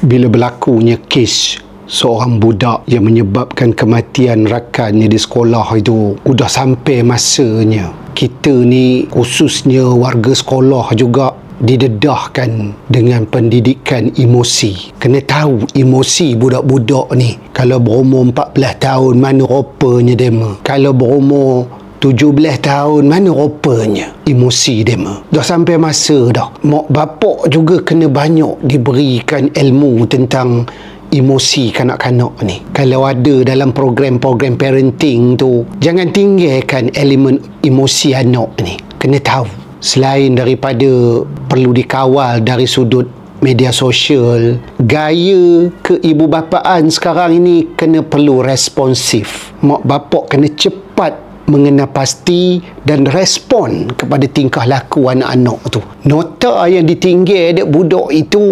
bila berlakunya kes seorang budak yang menyebabkan kematian rakannya di sekolah itu, sudah sampai masanya kita ni, khususnya warga sekolah juga, didedahkan dengan pendidikan emosi. Kena tahu emosi budak-budak ni. Kalau berumur 14 tahun, mana rupanya dema. Kalau berumur 17 tahun, mana rupanya emosi dema. Dah sampai masa dah. Mak bapak juga kena banyak diberikan ilmu tentang emosi kanak-kanak ni. Kalau ada dalam program-program parenting tu, jangan tinggalkan elemen emosi anak ni. Kena tahu. Selain daripada perlu dikawal dari sudut media sosial, gaya keibubapaan sekarang ini kena perlu responsif. Mak bapak kena cepat mengenal pasti dan respon kepada tingkah laku anak-anak tu. Nota yang ditinggal dek budak itu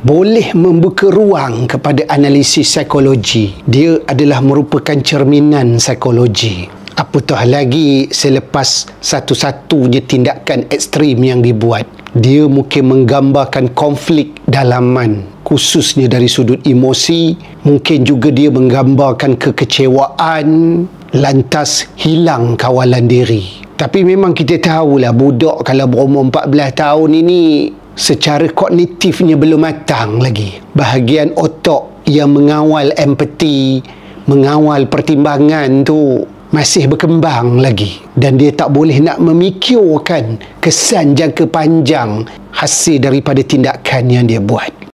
boleh membuka ruang kepada analisis psikologi. Dia adalah merupakan cerminan psikologi. Apatah lagi selepas satu-satunya tindakan ekstrim yang dibuat. Dia mungkin menggambarkan konflik dalaman, khususnya dari sudut emosi. Mungkin juga dia menggambarkan kekecewaan, lantas hilang kawalan diri. Tapi memang kita tahulah budak kalau berumur 14 tahun ini secara kognitifnya belum matang lagi. Bahagian otak yang mengawal empati, mengawal pertimbangan tu masih berkembang lagi, dan dia tak boleh nak memikirkan kesan jangka panjang hasil daripada tindakan yang dia buat.